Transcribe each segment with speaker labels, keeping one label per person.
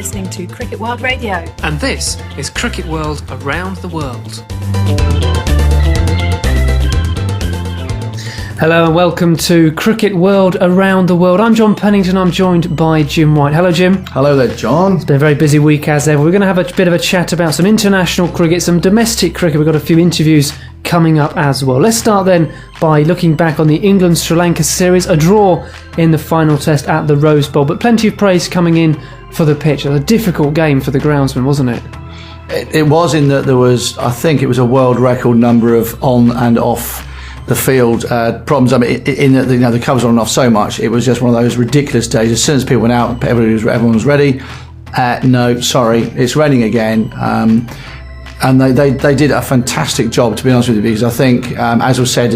Speaker 1: listening to Cricket World Radio.
Speaker 2: And this is Cricket World Around the World. Hello and welcome to Cricket World Around the World. I'm John Pennington. I'm joined by Jim White. Hello, Jim.
Speaker 3: Hello there, John.
Speaker 2: It's been a very busy week as ever. We're going to have a bit of a chat about some international cricket, some domestic cricket. We've got a few interviews coming up as well. Let's start then by looking back on the England-Sri Lanka series, a draw in the final test at the Rose Bowl, but plenty of praise coming in for the pitch. It was a difficult game for the groundsman, wasn't it?
Speaker 3: It was, in that there was, I think it was a world record number of on and off the field problems. I mean, in that the covers on and off so much, it was just one of those ridiculous days. As soon as people went out, everyone was ready. No, sorry, it's raining again. And they did a fantastic job, to be honest with you, because I think, as was said,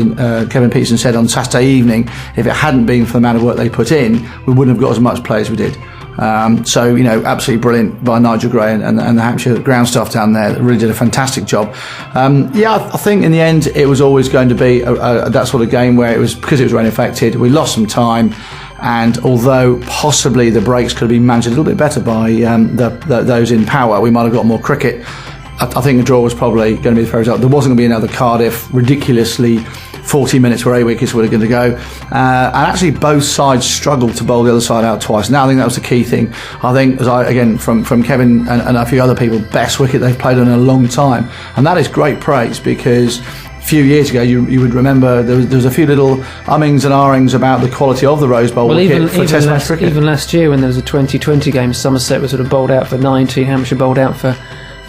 Speaker 3: Kevin Peterson said on Saturday evening, if it hadn't been for the amount of work they put in, we wouldn't have got as much play as we did. So, absolutely brilliant by Nigel Gray and the Hampshire ground staff down there that really did a fantastic job. I think in the end it was always going to be that sort of game where it was, because it was rain affected, we lost some time. And although possibly the breaks could have been managed a little bit better by those in power, we might have got more cricket. I think the draw was probably going to be the fair result. There wasn't going to be another Cardiff ridiculously 40 minutes where 8 wickets were going to go. And actually both sides struggled to bowl the other side out twice. Now I think that was the key thing. I think, from Kevin and a few other people, best wicket they've played in a long time. And that is great praise, because a few years ago you would remember there was a few little ummings and ahhings about the quality of the Rose Bowl wicket for Test match cricket.
Speaker 2: Even last year when there was a 2020 game, Somerset was sort of bowled out for 90, Hampshire bowled out for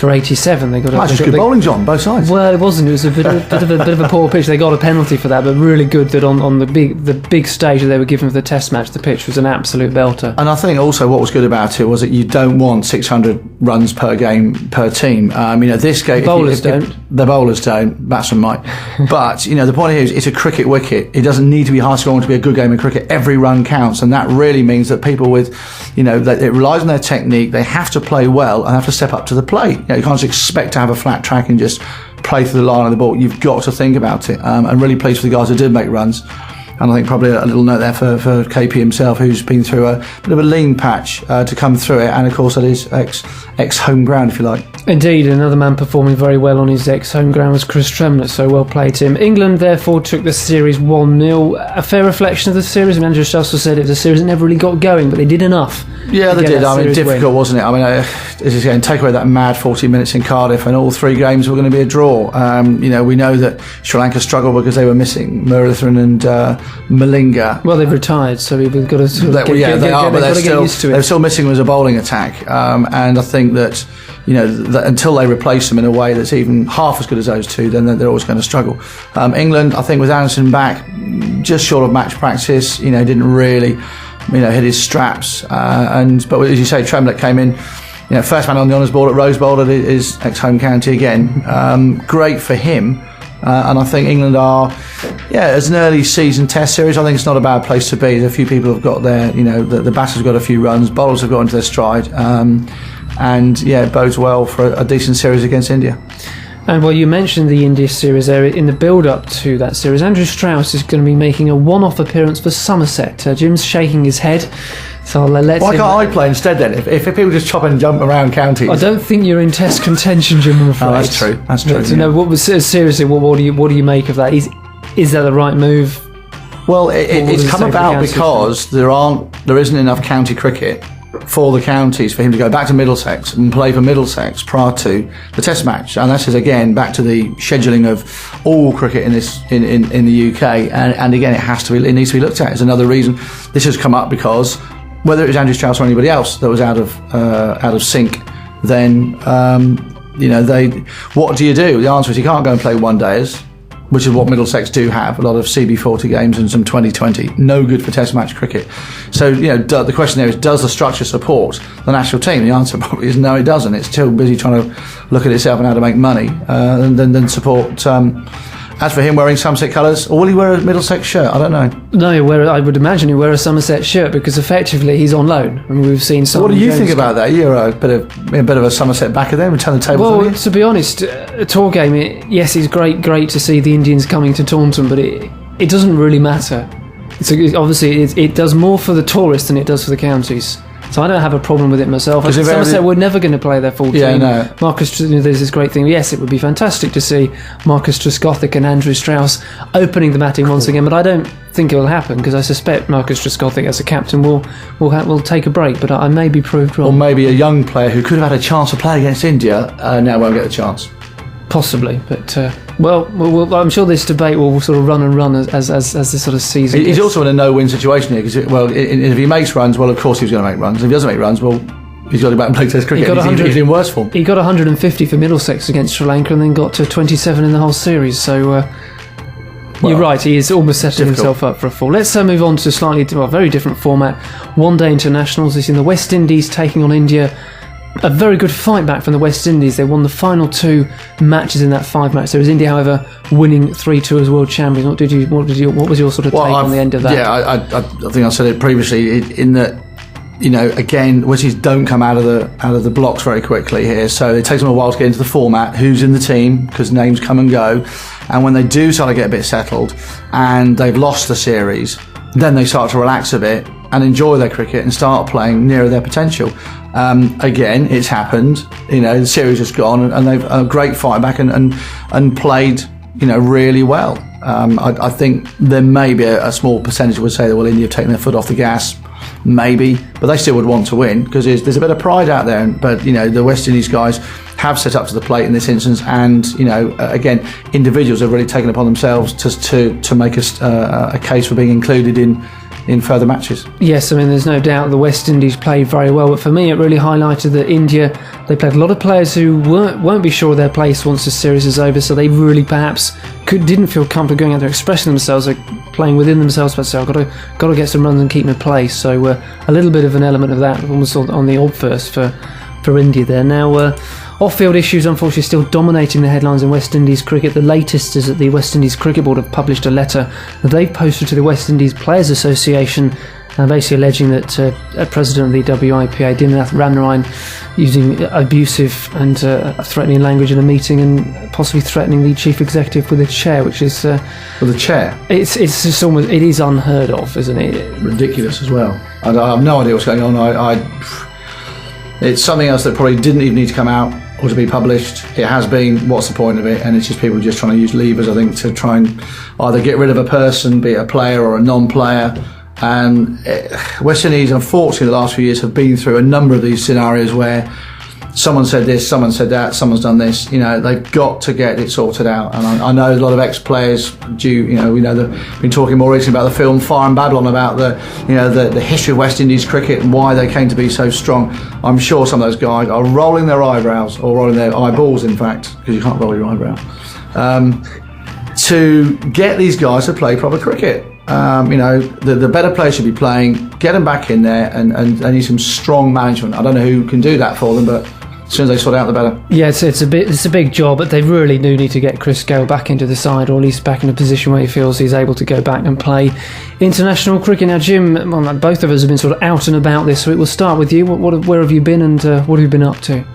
Speaker 2: 87. They got
Speaker 3: good bowling, John, both sides.
Speaker 2: Well, it wasn't. It was a bit of a poor pitch. They got a penalty for that, but really good that on the big stage that they were given for the Test match, the pitch was an absolute belter.
Speaker 3: And I think also what was good about it was that you don't want 600 runs per game per team. This game,
Speaker 2: the bowlers don't.
Speaker 3: The bowlers don't. Batsmen might. But the point here is it's a cricket wicket. It doesn't need to be high scoring to be a good game of cricket. Every run counts, and that really means that people with, it relies on their technique. They have to play well and have to step up to the plate. You can't just expect to have a flat track and just play through the line of the ball. You've got to think about it. And really pleased for the guys who did make runs. And I think probably a little note there for KP himself, who's been through a bit of a lean patch to come through it. And of course, that is ex-home ground, if you like.
Speaker 2: Indeed, another man performing very well on his ex-home ground was Chris Tremlett, so well played to him. England, therefore, took the series 1-0. A fair reflection of the series. Andrew Strussell said it, the series never really got going, but they did enough.
Speaker 3: Yeah, they did. Difficult, wasn't it? Take away that mad 40 minutes in Cardiff, and all three games were going to be a draw. We know that Sri Lanka struggled because they were missing Murathan and Malinga.
Speaker 2: Well, they've retired, so we've got to
Speaker 3: get used to it. They're still missing as a bowling attack, and I think that that until they replace them in a way that's even half as good as those two, then they're always going to struggle. England, I think, with Anderson back, just short of match practice, didn't really, hit his straps. But as you say, Tremlett came in, first man on the honours board at Rose Bowl at his ex-home county again. Great for him. And I think England are, as an early season Test series, I think it's not a bad place to be. There's a few people have got their, the batters have got a few runs, bowlers have got into their stride, and it bodes well for a decent series against India.
Speaker 2: And well, you mentioned the India series there. In the build-up to that series, Andrew Strauss is going to be making a one-off appearance for Somerset. Jim's shaking his head, so I'll let
Speaker 3: Why can't I play instead then? If people just chop and jump around counties,
Speaker 2: I don't think you're in Test contention, Jim. I'm afraid.
Speaker 3: Oh, that's true. That's true.
Speaker 2: Seriously, what do you make of that? Is that the right move?
Speaker 3: Well, it's come about because there isn't enough county cricket for the counties for him to go back to Middlesex and play for Middlesex prior to the Test match, and this is again back to the scheduling of all cricket in the UK, and again it needs to be looked at. It's another reason this has come up, because whether it was Andrew Strauss or anybody else that was out of sync, then what do you do? The answer is you can't go and play one days, which is what Middlesex do have, a lot of CB40 games and some 2020. No good for Test match cricket. So, the question there is, does the structure support the national team? The answer probably is no, it doesn't. It's too busy trying to look at itself and how to make money than support. As for him wearing Somerset colours, or will he wear a Middlesex shirt? I don't know.
Speaker 2: No, I would imagine he'll wear a Somerset shirt, because effectively he's on loan. I mean, we've seen some.
Speaker 3: What do you think about that? You're a bit of a Somerset backer there. We turn the table.
Speaker 2: Well, to be honest, a tour game. Yes, it's great to see the Indians coming to Taunton, but it doesn't really matter. Obviously it does more for the tourists than it does for the counties. So I don't have a problem with it myself. Some say we're never going to play their full team.
Speaker 3: Yeah, no.
Speaker 2: Marcus, there's this great thing. Yes, it would be fantastic to see Marcus Trescothick and Andrew Strauss opening the matting once again, but I don't think it will happen because I suspect Marcus Trescothick as a captain will take a break, but I may be proved wrong.
Speaker 3: Or maybe a young player who could have had a chance to play against India now won't get the chance.
Speaker 2: Possibly, but I'm sure this debate will sort of run as this sort of season.
Speaker 3: He's also in a no-win situation here because, if he makes runs, well, of course he's going to make runs. If he doesn't make runs, well, he's got to go back and play Test cricket. He's in worse form.
Speaker 2: He got 150 for Middlesex against Sri Lanka and then got to 27 in the whole series. So you're right, he is almost setting himself up for a fall. Let's move on to a very different format. One-day internationals. This is in the West Indies taking on India. A very good fight back from the West Indies. They won the final 2 matches in that 5-match series. India, however, winning 3-2 as world champions. What was your sort of take on the end of that?
Speaker 3: Yeah, I think I said it previously. In that, again, West Indies don't come out of the blocks very quickly here. So it takes them a while to get into the format. Who's in the team? Because names come and go. And when they do start to get a bit settled, and they've lost the series, then they start to relax a bit and enjoy their cricket and start playing nearer their potential. Again, it's happened. The series has gone, and they've a great fight back and played, really well. I think there may be a small percentage would say that India have taken their foot off the gas, maybe, but they still would want to win because there's a bit of pride out there. But the West Indies guys have set up to the plate in this instance, and again, individuals have really taken upon themselves to make a case for being included in further matches.
Speaker 2: Yes, I mean, there's no doubt the West Indies played very well, but for me it really highlighted that India, they played a lot of players who won't be sure of their place once the series is over, so they really perhaps didn't feel comfortable going out there expressing themselves, like playing within themselves, but say, I've got to get some runs and keep my place. So a little bit of an element of that almost on the obverse for India there. Now, off-field issues, unfortunately, still dominating the headlines in West Indies cricket. The latest is that the West Indies Cricket Board have published a letter that they've posted to the West Indies Players Association, basically alleging that President of the WIPA, Dinath Ramnarayan, using abusive and threatening language in a meeting and possibly threatening the chief executive with a chair, which is...
Speaker 3: with a chair?
Speaker 2: It's just almost... It is unheard of, isn't it?
Speaker 3: Ridiculous as well. I have no idea what's going on. It's something else that probably didn't even need to come out or to be published. It has been. What's the point of it? And it's just people just trying to use levers, I think, to try and either get rid of a person, be it a player or a non-player. And West Indies, unfortunately, the last few years have been through a number of these scenarios where someone said this, someone said that, someone's done this. They've got to get it sorted out. And I know a lot of ex-players we know they've been talking more recently about the film Fire and Babylon, about the history of West Indies cricket and why they came to be so strong. I'm sure some of those guys are rolling their eyebrows, or rolling their eyeballs, in fact, because you can't roll your eyebrow, to get these guys to play proper cricket. The better players should be playing, get them back in there, and they need some strong management. I don't know who can do that for them, but as soon as they sort it out, the better. Yeah,
Speaker 2: it's a big job, but they really do need to get Chris Gale back into the side, or at least back in a position where he feels he's able to go back and play international cricket. Now, Jim, both of us have been sort of out and about this, so we'll start with you. Where have you been, and what have you been up to?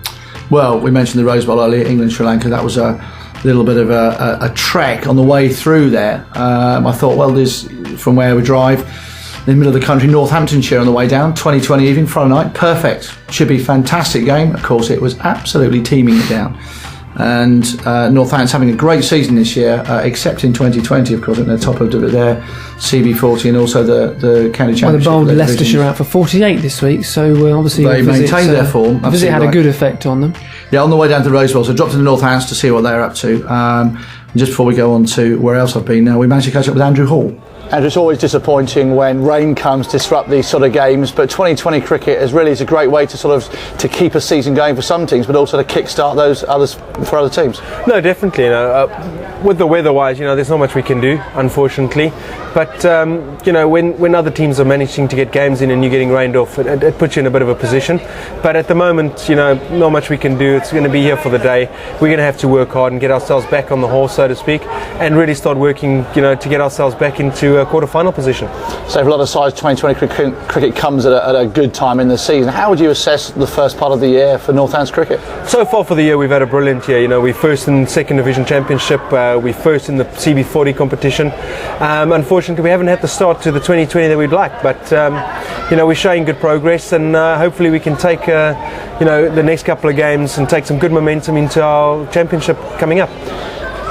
Speaker 3: Well, we mentioned the Rose Bowl earlier, England, Sri Lanka. That was a little bit of a trek on the way through there. I thought, well, there's from where we drive, in the middle of the country, Northamptonshire on the way down, 2020 evening, Friday night, perfect. Should be a fantastic game. Of course, it was absolutely teeming it down. And Northampton's having a great season this year, except in 2020, of course, at the top of their CB40 and also the county championship.
Speaker 2: Well, the bowled Leicestershire out for 48 this week, so obviously
Speaker 3: they maintained their form.
Speaker 2: The visit had a good effect on them.
Speaker 3: Yeah, on the way down to the Rose Bowl, so dropped into Northampton to see what they're up to. And just before we go on to where else I've been, we managed to catch up with Andrew Hall. And it's always disappointing when rain comes to disrupt these sort of games, but 2020 cricket is a great way to keep a season going for some teams, but also to kick-start those others for other teams.
Speaker 1: No, definitely. With the weather-wise, there's not much we can do, unfortunately. But when other teams are managing to get games in and you're getting rained off, it puts you in a bit of a position. But at the moment, not much we can do. It's going to be here for the day. We're going to have to work hard and get ourselves back on the horse, so to speak, and really start working, to get ourselves back into a quarter-final position.
Speaker 3: So for a lot of sides, 2020 cricket comes at a good time in the season. How would you assess the first part of the year for Northampton's cricket?
Speaker 1: So far for the year, we've had a brilliant year. We're first and second division championship. We're first in the CB40 competition. Unfortunately, we haven't had the start to the 2020 that we'd like, but we're showing good progress, and hopefully we can take the next couple of games and take some good momentum into our championship coming up.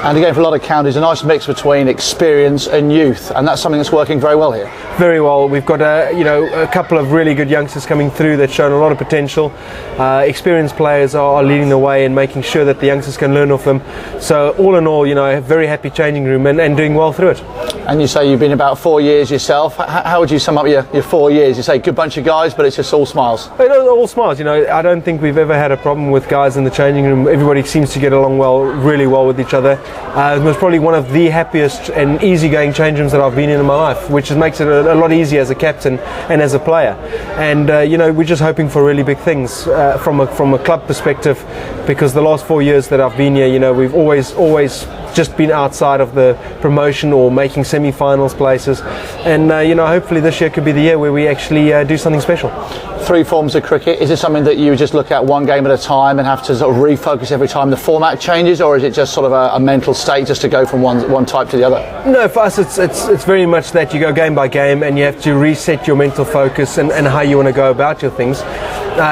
Speaker 3: And again, for a lot of counties, a nice mix between experience and youth, and that's something that's working very well here.
Speaker 1: Very well. We've got a couple of really good youngsters coming through that's shown a lot of potential. Experienced players are leading the way and making sure that the youngsters can learn off them. So all in all, a very happy changing room and doing well through it.
Speaker 3: And you say you've been about 4 years yourself. How would you sum up your 4 years? You say good bunch of guys, but it's just all smiles.
Speaker 1: All smiles. I don't think we've ever had a problem with guys in the changing room. Everybody seems to get along really well with each other. It was probably one of the happiest and easygoing change rooms that I've been in my life, which makes it a lot easier as a captain and as a player. And we're just hoping for really big things from a club perspective, because the last 4 years that I've been here, we've always just been outside of the promotion or making semi-finals places, and hopefully this year could be the year where we actually do something special.
Speaker 3: 3 forms of cricket. Is it something that you just look at one game at a time and have to sort of refocus every time the format changes, or is it just sort of a mental state just to go from one type to the other?
Speaker 1: No, for us it's very much that you go game by game and you have to reset your mental focus and how you want to go about your things.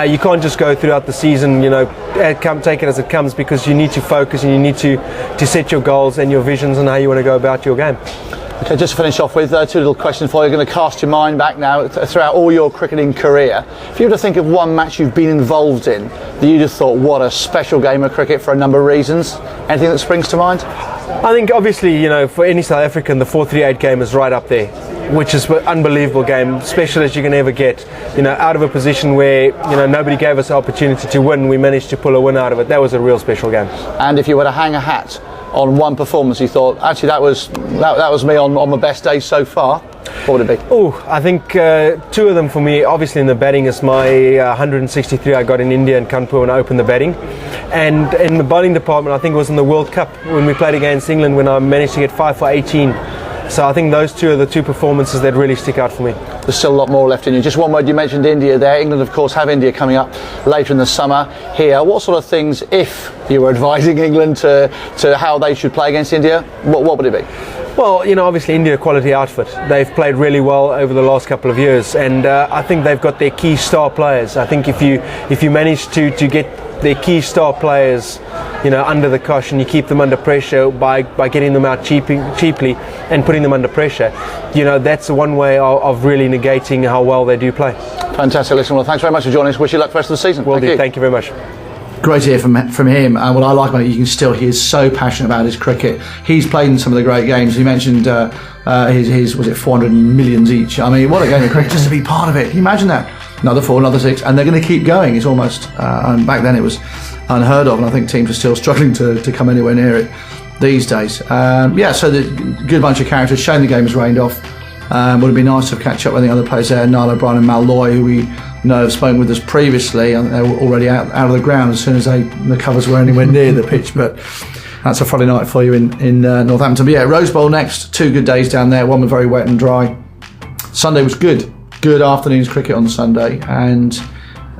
Speaker 1: You can't just go throughout the season, take it as it comes, because you need to focus and you need to set your goals and your visions and how you want to go about your game.
Speaker 3: Okay, just to finish off with 2 little questions for you. You're going to cast your mind back now throughout all your cricketing career. If you were to think of one match you've been involved in that you just thought, what a special game of cricket for a number of reasons, anything that springs to mind?
Speaker 1: I think obviously, for any South African, the 438 game is right up there, which is an unbelievable game, special as you can ever get. Out of a position where nobody gave us the opportunity to win, we managed to pull a win out of it. That was a real special game.
Speaker 3: And if you were to hang a hat on one performance you thought, actually that was me on my best day so far, what would it be?
Speaker 1: I think 2 of them for me. Obviously in the batting is my 163 I got in India and Kanpur when I opened the batting, and in the bowling department I think it was in the World Cup when we played against England when I managed to get 5 for 18. So I think those 2 are the 2 performances that really stick out for me.
Speaker 3: There's still a lot more left in you. Just one word, you mentioned India there. England, of course, have India coming up later in the summer here. What sort of things, if you were advising England to how they should play against India, what would it be?
Speaker 1: Well, obviously India quality outfit. They've played really well over the last couple of years, and I think they've got their key star players. I think if you manage to get their key star players, under the cosh, and you keep them under pressure by getting them out cheaply and putting them under pressure, that's one way of really negating how well they do play.
Speaker 3: Fantastic. Listen, well, thanks very much for joining us. Wish you luck for the rest of the season.
Speaker 1: Thank you very much.
Speaker 3: Great to hear from him, and what I like about it, you can still hear he's so passionate about his cricket. He's played in some of the great games. He mentioned his was it 400 millions each. I mean, what a game of cricket, just to be part of it. Can you imagine that? Another 4, another 6, and they're going to keep going. It's almost and back then it was unheard of, and I think teams are still struggling to come anywhere near it these days. So the good bunch of characters. Shame the game has rained off. Would have been nice to catch up with the other players there, Niall O'Brien and Mal Loy, who we know have spoken with us previously, and they were already out of the ground as soon as the covers were anywhere near the pitch. But that's a Friday night for you in Northampton. But yeah, Rose Bowl next. 2 good days down there. One was very wet and dry. Sunday was good afternoon's cricket on Sunday, and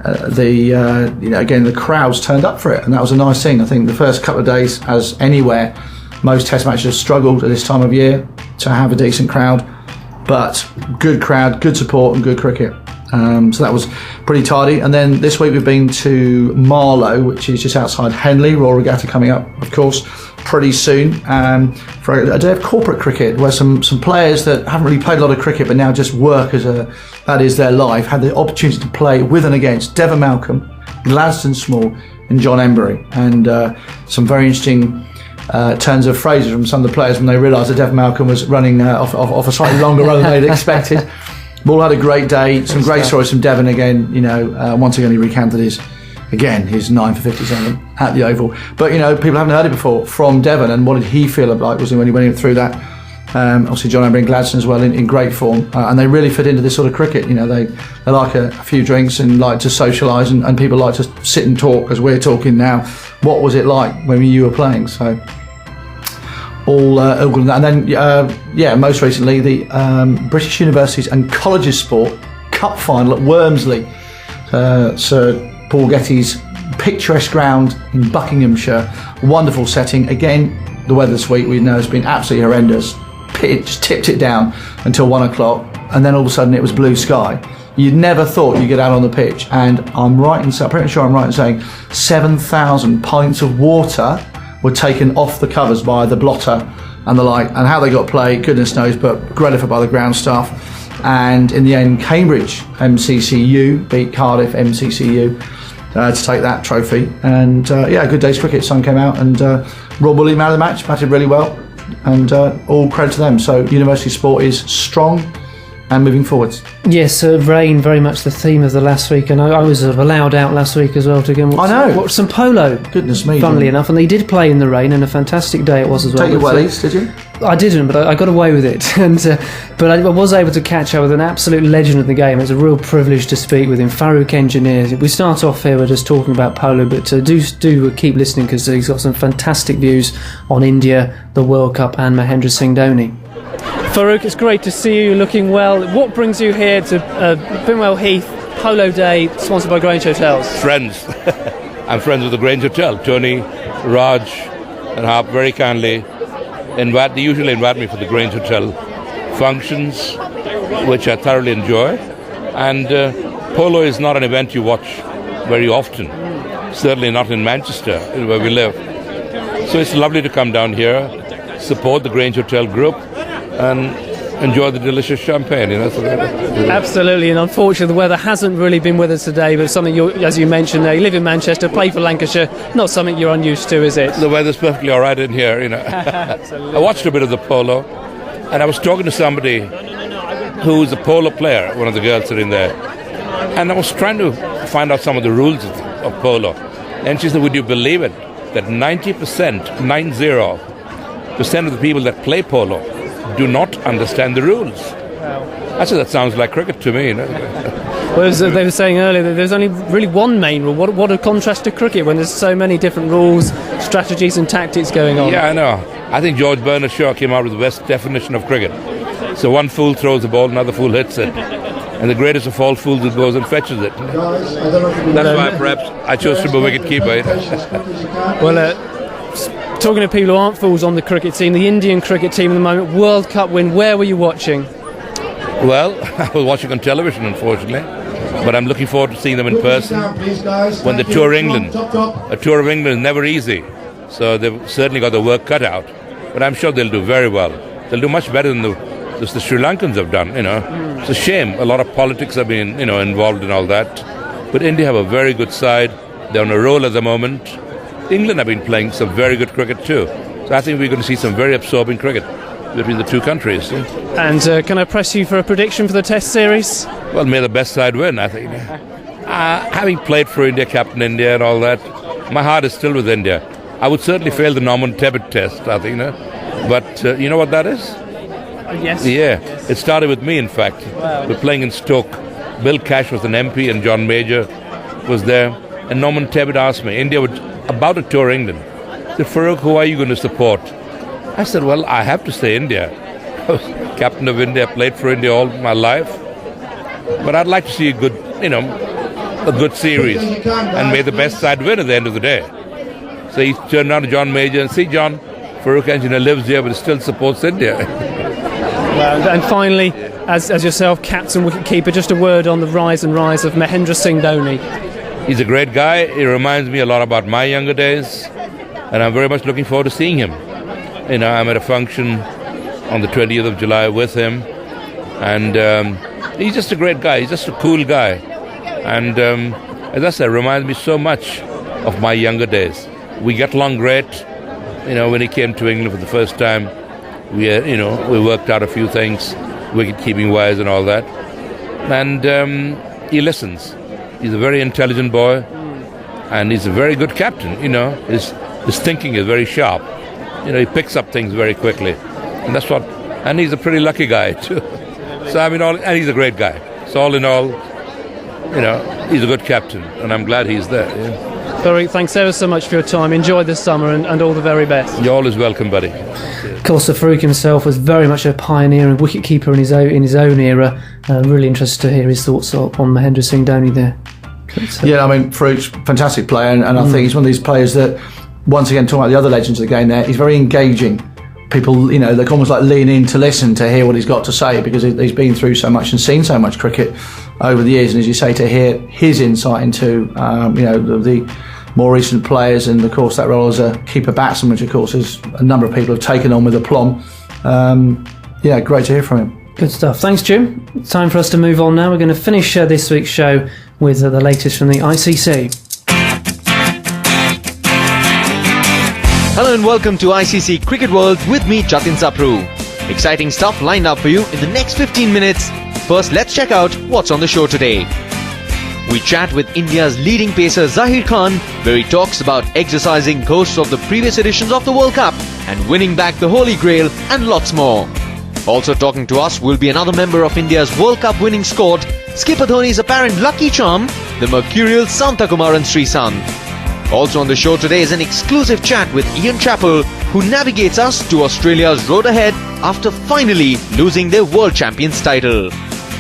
Speaker 3: again the crowds turned up for it, and that was a nice thing. I think the first couple of days, as anywhere, most Test matches struggled at this time of year to have a decent crowd, but good crowd, good support, and good cricket. So that was pretty tidy. And then this week we've been to Marlow, which is just outside Henley. Royal Regatta coming up, of course, pretty soon, for a day of corporate cricket, where some players that haven't really played a lot of cricket but now just work that is their life, had the opportunity to play with and against Devon Malcolm, Gladstone Small and John Embury, and some very interesting turns of phrases from some of the players when they realised that Devon Malcolm was running off a slightly longer run than they'd expected. All had a great day. Some great stories from Devon again. Once again he recounted his 9 for 57 at the Oval. But people haven't heard it before from Devon, and what did he feel like was when he went through that? Obviously John Embury and Gladstone as well in great form, and they really fit into this sort of cricket. They like a few drinks and like to socialise, and people like to sit and talk as we're talking now. What was it like when you were playing? So all good. And then most recently the British Universities and Colleges Sport Cup final at Wormsley, Sir Paul Getty's picturesque ground in Buckinghamshire. Wonderful setting. Again, the weather this week, we know, has been absolutely horrendous. It just tipped it down until 1 o'clock, and then all of a sudden it was blue sky. You never thought you'd get out on the pitch, and I'm pretty sure I'm right in saying 7,000 pints of water were taken off the covers by the blotter and the like, and how they got played, goodness knows, but great effort by the ground staff. And in the end, Cambridge MCCU beat Cardiff MCCU to take that trophy. And a good day's cricket. Sun came out, and Rob Willie, man of the match, batted really well, and all credit to them. So University Sport is strong and moving forwards.
Speaker 2: Yes, rain very much the theme of the last week, and I was allowed out last week as well to go and watch some polo.
Speaker 3: Goodness me.
Speaker 2: Funnily enough, and they did play in the rain, and a fantastic day it was as well.
Speaker 3: Take your wellies, did you?
Speaker 2: I didn't, but I got away with it. And but I was able to catch up with an absolute legend of the game. It was a real privilege to speak with him, Farokh Engineer. We start off here, we're just talking about polo, but do keep listening, because he's got some fantastic views on India, the World Cup, and Mahendra Singh Dhoni. Farokh, it's great to see you looking well. What brings you here to Binwell Heath Polo Day, sponsored by Grange Hotels?
Speaker 4: Friends. I'm friends with the Grange Hotel. Tony, Raj and Harp very kindly they usually invite me for the Grange Hotel functions, which I thoroughly enjoy. And polo is not an event you watch very often, certainly not in Manchester, where we live. So it's lovely to come down here, support the Grange Hotel group, and enjoy the delicious champagne.
Speaker 2: Absolutely, and unfortunately the weather hasn't really been with us today, but something as you mentioned there, you live in Manchester, play for Lancashire, not something you're unused to, is it?
Speaker 4: The weather's perfectly all right in here,
Speaker 2: Absolutely.
Speaker 4: I watched a bit of the polo, and I was talking to somebody who's a polo player, one of the girls sitting there, and I was trying to find out some of the rules of polo, and she said, would you believe it, that 90% of the people that play polo do not understand the rules. Wow. I said, that sounds like cricket to me.
Speaker 2: Well, they were saying earlier that there's only really one main rule. What a contrast to cricket when there's so many different rules, strategies and tactics going on.
Speaker 4: Yeah, I know. I think George Bernard Shaw came out with the best definition of cricket. So one fool throws the ball, another fool hits it. And the greatest of all fools who goes and fetches it. That's why perhaps I chose to be a wicket keeper.
Speaker 2: Talking to people who aren't fools on the cricket team, the Indian cricket team at the moment, World Cup win, where were you watching?
Speaker 4: Well, I was watching on television, unfortunately, but I'm looking forward to seeing them in person when they tour England. A tour of England is never easy, so they've certainly got the work cut out, but I'm sure they'll do very well. They'll do much better than the Sri Lankans have done, It's a shame. A lot of politics have been, involved in all that, but India have a very good side. They're on a roll at the moment. England have been playing some very good cricket too. So I think we're going to see some very absorbing cricket between the two countries.
Speaker 2: And can I press you for a prediction for the Test series?
Speaker 4: Well, may the best side win, I think. Having played for India, captain India and all that, my heart is still with India. I would certainly fail the Norman Tebbit test, I think. But you know what that is?
Speaker 2: Yes.
Speaker 4: Yeah, it started with me, in fact. Wow. We're playing in Stoke. Bill Cash was an MP and John Major was there. And Norman Tebbit asked me, India would about to tour England. He said, Farokh, who are you going to support? I said, well, I have to say India. I was captain of India, played for India all my life. But I'd like to see a good series. And may the best side win at the end of the day. So he turned around to John Major and see, John, Farokh Engineer lives here but still supports India.
Speaker 2: Well, and finally, as yourself, captain, wicket-keeper, just a word on the rise of Mahendra Singh Dhoni.
Speaker 4: He's a great guy. He reminds me a lot about my younger days, and I'm very much looking forward to seeing him. I'm at a function on the 20th of July with him, and he's just a great guy. He's just a cool guy, and as I said, reminds me so much of my younger days. We get along great. When he came to England for the first time, we worked out a few things, wicket-keeping wise and all that, and he listens. He's a very intelligent boy, and he's a very good captain. His thinking is very sharp. He picks up things very quickly, and he's a pretty lucky guy too. So and he's a great guy. So all in all, he's a good captain, and I'm glad he's there. Yeah.
Speaker 2: Farokh, thanks ever so much for your time. Enjoy this summer, and all the very best.
Speaker 4: You're always welcome, buddy.
Speaker 2: Of course, Farokh himself was very much a pioneer and wicket-keeper in his own era. Really interested to hear his thoughts on Mahendra Singh Dhoni there.
Speaker 3: Yeah, Farookh's a fantastic player, and I think he's one of these players that once again, talking about the other legends of the game there, he's very engaging. People, you know, they almost like lean in to listen to hear what he's got to say, because he's been through so much and seen so much cricket over the years. And as you say, to hear his insight into, you know, the more recent players, and of course that role as a keeper batsman, which of course is a number of people have taken on with aplomb. Yeah, great to hear from him.
Speaker 2: Good stuff. Thanks, Jim. It's time for us to move on now. We're going to finish this week's show with the latest from the ICC.
Speaker 5: Hello and welcome to ICC Cricket World with me, Jatin Sapru. Exciting stuff lined up for you in the next 15 minutes. First, let's check out what's on the show today. We chat with India's leading pacer Zahir Khan, where he talks about exercising ghosts of the previous editions of the World Cup and winning back the Holy Grail and lots more. Also talking to us will be another member of India's World Cup winning squad, Skipper Dhoni's apparent lucky charm, the mercurial Santakumaran Sreesanth. Also on the show today is an exclusive chat with Ian Chappell, who navigates us to Australia's road ahead after finally losing their World Champions title.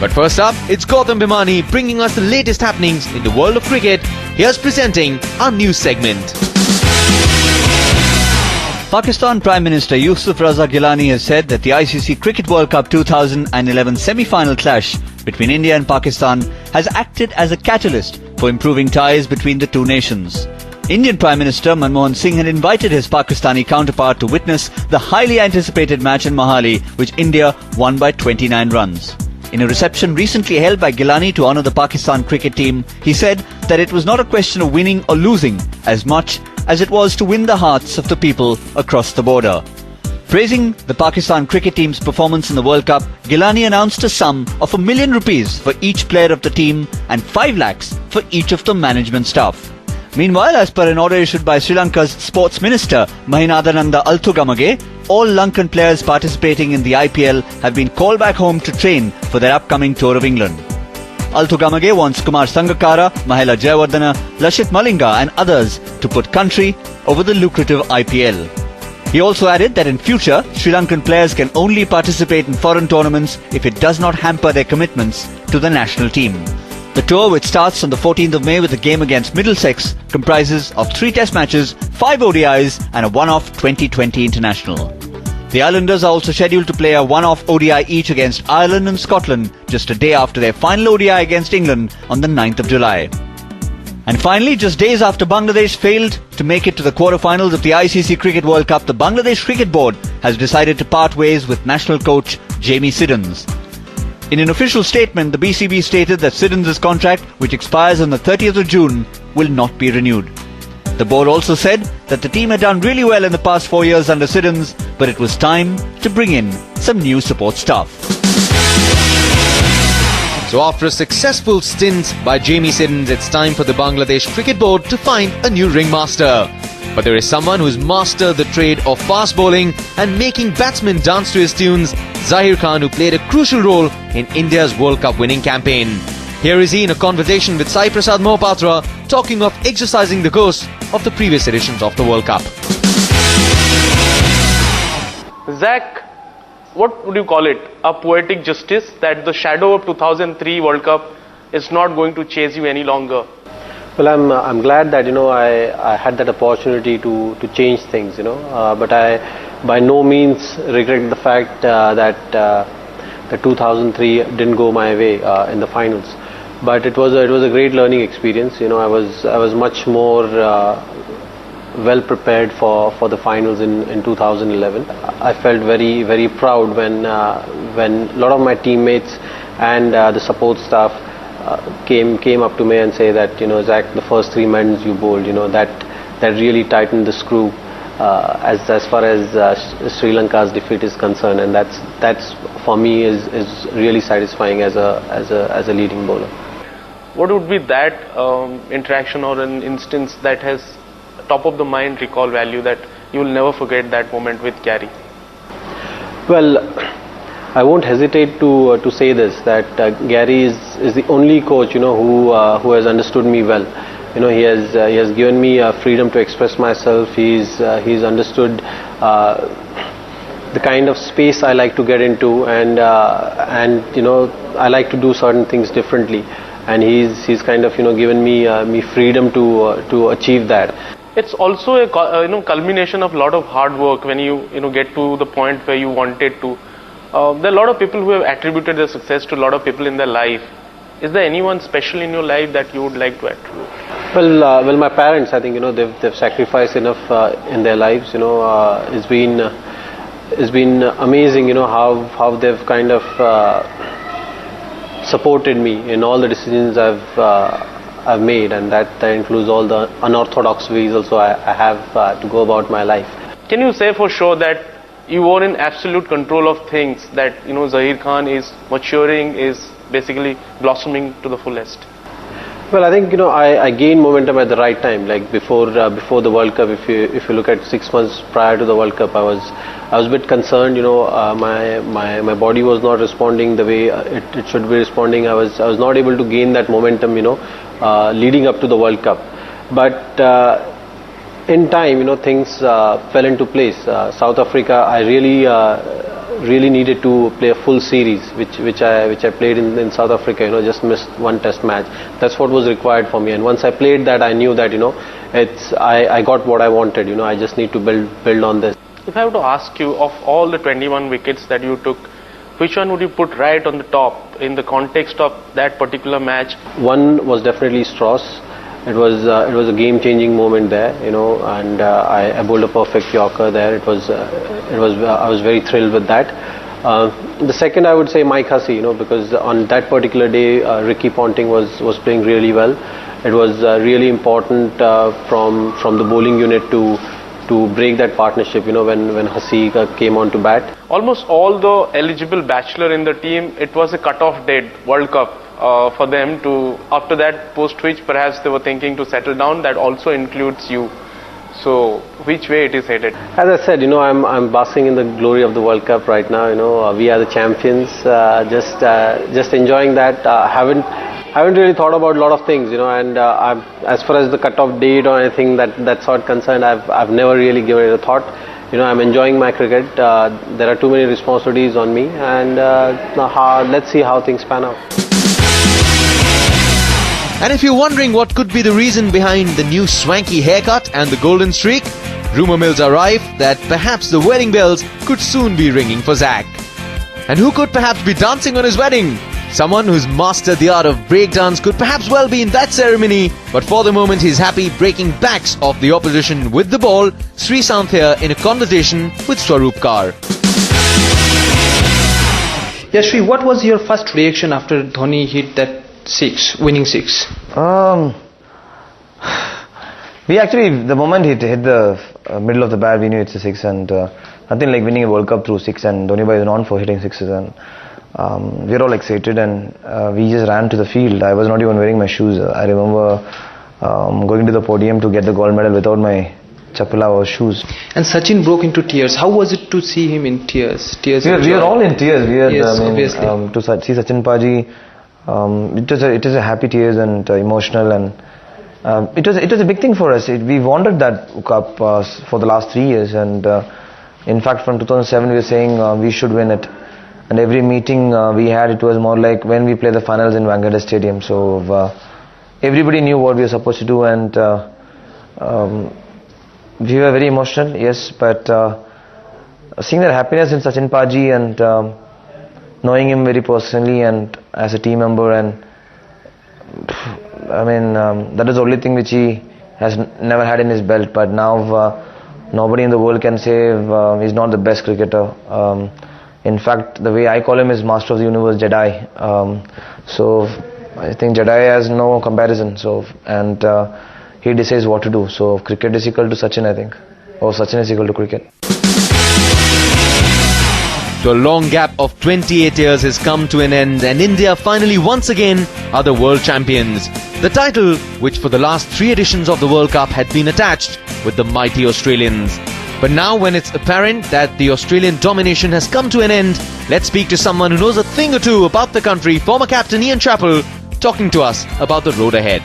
Speaker 5: But first up, it's Gautam Bhimani bringing us the latest happenings in the world of cricket. Here's presenting our news segment.
Speaker 6: Pakistan Prime Minister Yusuf Raza Gilani has said that the ICC Cricket World Cup 2011 semi-final clash between India and Pakistan has acted as a catalyst for improving ties between the two nations. Indian Prime Minister Manmohan Singh had invited his Pakistani counterpart to witness the highly anticipated match in Mohali, which India won by 29 runs. In a reception recently held by Gilani to honour the Pakistan cricket team, he said that it was not a question of winning or losing as much as it was to win the hearts of the people across the border. Praising the Pakistan cricket team's performance in the World Cup, Gilani announced a sum of ₹1 million for each player of the team and 5 lakhs for each of the management staff. Meanwhile, as per an order issued by Sri Lanka's Sports Minister Mahinadananda Althugamage, all Lankan players participating in the IPL have been called back home to train for their upcoming tour of England. Althugamage wants Kumar Sangakkara, Mahela Jayawardene, Lashit Malinga and others to put country over the lucrative IPL. He also added that in future, Sri Lankan players can only participate in foreign tournaments if it does not hamper their commitments to the national team. The tour, which starts on the 14th of May with a game against Middlesex, comprises of 3 test matches, 5 ODIs and a one-off 2020 international. The Islanders are also scheduled to play a one-off ODI each against Ireland and Scotland just a day after their final ODI against England on the 9th of July. And finally, just days after Bangladesh failed to make it to the quarterfinals of the ICC Cricket World Cup, the Bangladesh Cricket Board has decided to part ways with national coach Jamie Siddons. In an official statement, the BCB stated that Siddons' contract, which expires on the 30th of June, will not be renewed. The board also said that the team had done really well in the past 4 years under Siddons, but it was time to bring in some new support staff.
Speaker 5: So after a successful stint by Jamie Siddons, it's time for the Bangladesh Cricket Board to find a new ringmaster. But there is someone who's mastered the trade of fast bowling and making batsmen dance to his tunes, Zahir Khan, who played a crucial role in India's World Cup winning campaign. Here is he in a conversation with Sai Prasad Mohapatra, talking of exercising the ghosts of the previous editions of the World Cup.
Speaker 7: Zach, what would you call it? A poetic justice that the shadow of 2003 World Cup is not going to chase you any longer?
Speaker 8: Well, I'm glad that I had that opportunity to change things, but I by no means regret the fact that the 2003 didn't go my way in the finals. But it was a great learning experience. I was much more well prepared for the finals in 2011. I felt very, very proud when a lot of my teammates and the support staff came up to me and say that Zach, the first 3 men you bowled, that really tightened the screw as far as Sri Lanka's defeat is concerned, and that's for me is really satisfying as a leading bowler.
Speaker 7: What would be that interaction or an instance that has top of the mind recall value that you will never forget that moment with Gary? Well, I won't hesitate to say this, that Gary is the only coach who has understood me well. He has given me freedom to express myself. He's understood the kind of space I like to get into, and I like to do certain things differently, and he's kind of given me freedom to achieve that. It's also a culmination of a lot of hard work when you get to the point where you wanted to. There are a lot of people who have attributed their success to a lot of people in their life. Is there anyone special in your life that you would like to attribute?
Speaker 8: Well, my parents, I think they've sacrificed enough in their lives. It's been amazing. How they've kind of supported me in all the decisions I've made, and that includes all the unorthodox ways also I have to go about my life.
Speaker 7: Can you say for sure that you were in absolute control of things, that Zaheer Khan is maturing, is basically blossoming to the fullest?
Speaker 8: Well, I think I gained momentum at the right time. Like before the World Cup, if you look at 6 months prior to the World Cup, I was a bit concerned. My body was not responding the way it should be responding. I was not able to gain that momentum. Leading up to the World Cup, but in time, things fell into place. South Africa, I really needed to play a full series, which I played in South Africa. Just missed one test match. That's what was required for me. And once I played that, I knew that I got what I wanted. I just need to build on this.
Speaker 7: If I were to ask you, of all the 21 wickets that you took, which one would you put right on the top in the context of that particular match?
Speaker 8: One was definitely Strauss. It was a game-changing moment there, and I bowled a perfect Yorker there. I was very thrilled with that. The second, I would say Mike Hussey, because on that particular day, Ricky Ponting was playing really well. It was really important from the bowling unit to break that partnership, when Hussey came on to bat.
Speaker 7: Almost all the eligible bachelor in the team, it was a cut-off date, World Cup, for them to, after that post-which perhaps they were thinking to settle down. That also includes you. So, which way it is headed?
Speaker 8: As I said, I'm basking in the glory of the World Cup right now. We are the champions. Just enjoying that. Haven't really thought about a lot of things, and as far as the cut-off date or anything that sort concerned, I've never really given it a thought. I'm enjoying my cricket. There are too many responsibilities on me, and let's see how things pan out.
Speaker 5: And if you're wondering what could be the reason behind the new swanky haircut and the golden streak, rumour mills are rife that perhaps the wedding bells could soon be ringing for Zach. And who could perhaps be dancing on his wedding? Someone who's mastered the art of breakdance could perhaps well be in that ceremony, but for the moment he's happy breaking backs of the opposition with the ball. Sreesanth here in a conversation with Swaroop Kar.
Speaker 9: Yeah, Sri, what was your first reaction after Dhoni hit that winning six?
Speaker 10: We actually, the moment he hit the middle of the bat, we knew it's a six, and nothing like winning a World Cup through six, and Dhoni is known for hitting sixes, and we were all excited, and we just ran to the field. I was not even wearing my shoes. I remember going to the podium to get the gold medal without my chapala or shoes.
Speaker 9: And Sachin broke into tears. How was it to see him in tears?
Speaker 10: We were all in tears.
Speaker 9: Yes, obviously.
Speaker 10: To see Sachin Paji, it was a happy tears and emotional, and it was a big thing for us. We wanted that cup for the last 3 years, and in fact from 2007 we were saying we should win it. And every meeting we had, it was more like when we play the finals in Wankhede Stadium. So everybody knew what we were supposed to do, and we were very emotional, yes. But seeing that happiness in Sachin Paji, and knowing him very personally and as a team member, and that is the only thing which he has never had in his belt. But now nobody in the world can say he's not the best cricketer. In fact, the way I call him is Master of the Universe, Jedi. So I think Jedi has no comparison. So, and he decides what to do. So cricket is equal to Sachin, I think, or Sachin is equal to cricket.
Speaker 5: So a long gap of 28 years has come to an end, and India finally once again are the world champions. The title, which for the last 3 editions of the World Cup had been attached with the mighty Australians. But now when it's apparent that the Australian domination has come to an end, let's speak to someone who knows a thing or two about the country, former captain Ian Chappell, talking to us about the road ahead.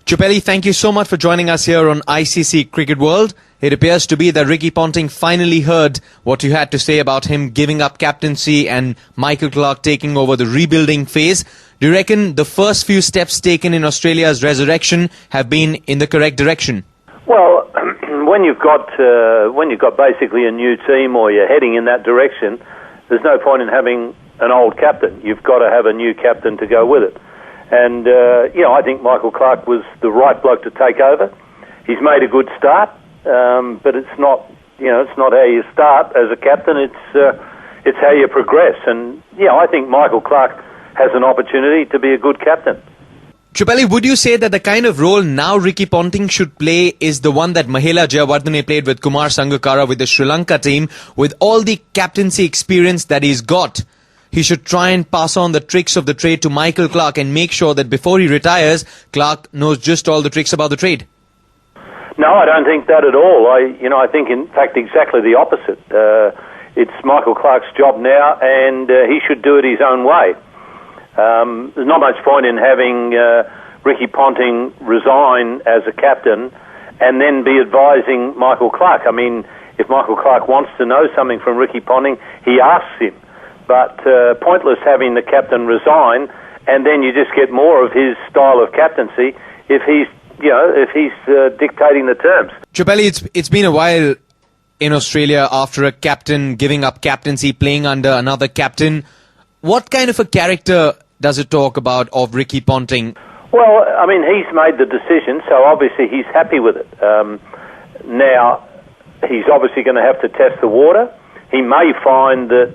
Speaker 5: Chupelli, thank you so much for joining us here on ICC Cricket World. It appears to be that Ricky Ponting finally heard what you had to say about him giving up captaincy and Michael Clarke taking over the rebuilding phase. Do you reckon the first few steps taken in Australia's resurrection have been in the correct direction?
Speaker 11: Well, when you've got basically a new team or you're heading in that direction, there's no point in having an old captain. You've got to have a new captain to go with it. And I think Michael Clarke was the right bloke to take over. He's made a good start, but it's not how you start as a captain. It's how you progress. And I think Michael Clarke has an opportunity to be a good captain.
Speaker 5: Chupelli, would you say that the kind of role now Ricky Ponting should play is the one that Mahela Jayawardene played with Kumar Sangakkara with the Sri Lanka team, with all the captaincy experience that he's got? He should try and pass on the tricks of the trade to Michael Clarke and make sure that before he retires, Clarke knows just all the tricks about the trade.
Speaker 11: No, I don't think that at all. I think in fact exactly the opposite. It's Michael Clarke's job now, and he should do it his own way. There's not much point in having Ricky Ponting resign as a captain and then be advising Michael Clarke. I mean, if Michael Clarke wants to know something from Ricky Ponting, he asks him. But pointless having the captain resign, and then you just get more of his style of captaincy if he's dictating the terms.
Speaker 5: Chupelli, it's been a while in Australia after a captain giving up captaincy, playing under another captain. What kind of a character does it talk about of Ricky Ponting?
Speaker 11: Well, I mean, he's made the decision, so obviously he's happy with it. Now, he's obviously going to have to test the water. He may find that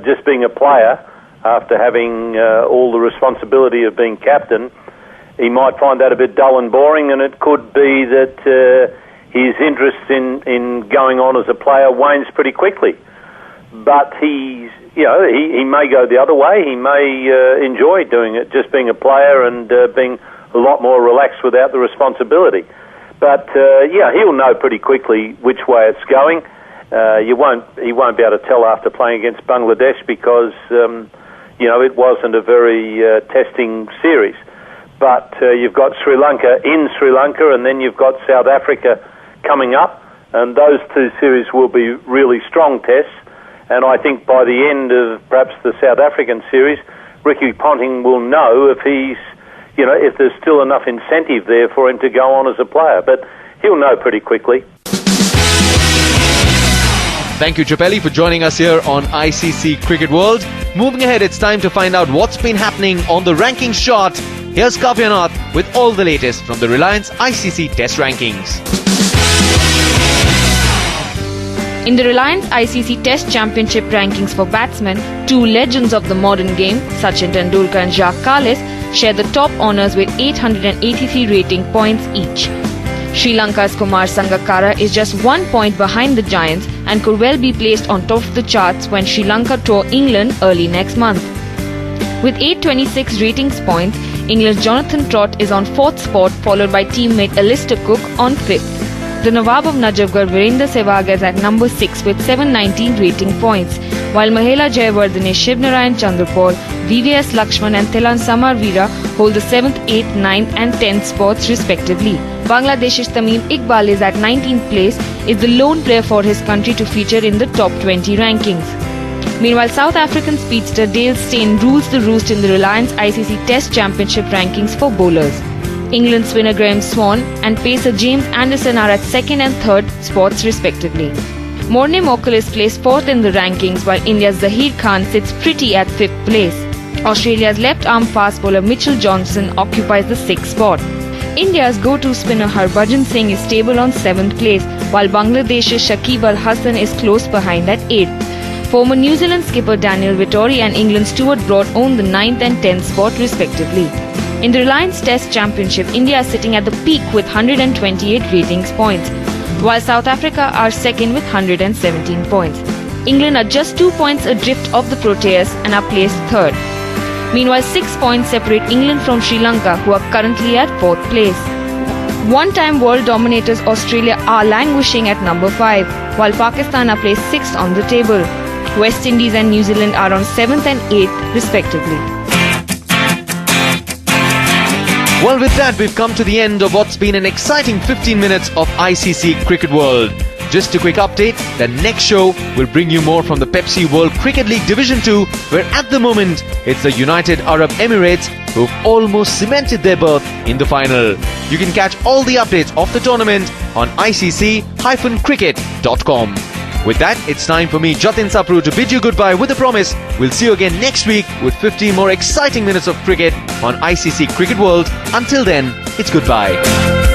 Speaker 11: just being a player, after having all the responsibility of being captain, he might find that a bit dull and boring, and it could be that his interest in going on as a player wanes pretty quickly. But he may go the other way. He may enjoy doing it, just being a player and being a lot more relaxed without the responsibility. But he'll know pretty quickly which way it's going. He won't be able to tell after playing against Bangladesh because it wasn't a very testing series. But you've got Sri Lanka in Sri Lanka, and then you've got South Africa coming up, and those two series will be really strong tests. And I think by the end of perhaps the South African series, Ricky Ponting will know if there's still enough incentive there for him to go on as a player. But he'll know pretty quickly.
Speaker 5: Thank you, Chupelli, for joining us here on ICC Cricket World. Moving ahead, it's time to find out what's been happening on the rankings chart. Here's Kavyanath with all the latest from the Reliance ICC Test Rankings.
Speaker 12: In the Reliance ICC Test Championship rankings for batsmen, two legends of the modern game, Sachin Tendulkar and Jacques Kallis, share the top honours with 883 rating points each. Sri Lanka's Kumar Sangakkara is just 1 point behind the Giants and could well be placed on top of the charts when Sri Lanka tour England early next month. With 826 ratings points, England's Jonathan Trott is on 4th spot, followed by teammate Alistair Cook on 5th. The Nawab of Najafgarh Virender Sehwag is at number 6 with 719 rating points, while Mahela Jayawardene, Shivnarayan Chandrapal, VVS Lakshman and Thilan Samarveera hold the 7th, 8th, 9th and 10th spots respectively. Bangladesh's Tamim Iqbal is at 19th place, is the lone player for his country to feature in the top 20 rankings. Meanwhile, South African speedster Dale Steyn rules the roost in the Reliance ICC Test Championship rankings for bowlers. England spinner Graham Swan and pacer James Anderson are at 2nd and 3rd spots respectively. Morne Morkel is placed 4th in the rankings, while India's Zaheer Khan sits pretty at 5th place. Australia's left-arm fast bowler Mitchell Johnson occupies the 6th spot. India's go-to spinner Harbhajan Singh is stable on 7th place, while Bangladesh's Shakib Al Hasan is close behind at 8th. Former New Zealand skipper Daniel Vittori and England's Stuart Broad own the 9th and 10th spot respectively. In the Reliance Test Championship, India is sitting at the peak with 128 ratings points, while South Africa are second with 117 points. England are just 2 points adrift of the Proteas and are placed 3rd. Meanwhile, 6 points separate England from Sri Lanka, who are currently at 4th place. One-time world dominators Australia are languishing at number 5, while Pakistan are placed 6th on the table. West Indies and New Zealand are on 7th and 8th respectively.
Speaker 5: Well, with that, we've come to the end of what's been an exciting 15 minutes of ICC Cricket World. Just a quick update, the next show will bring you more from the Pepsi World Cricket League Division 2, where at the moment it's the United Arab Emirates who've almost cemented their berth in the final. You can catch all the updates of the tournament on icc-cricket.com. With that, it's time for me, Jatin Sapru, to bid you goodbye with a promise we'll see you again next week with 15 more exciting minutes of cricket on ICC Cricket World. Until then, it's goodbye.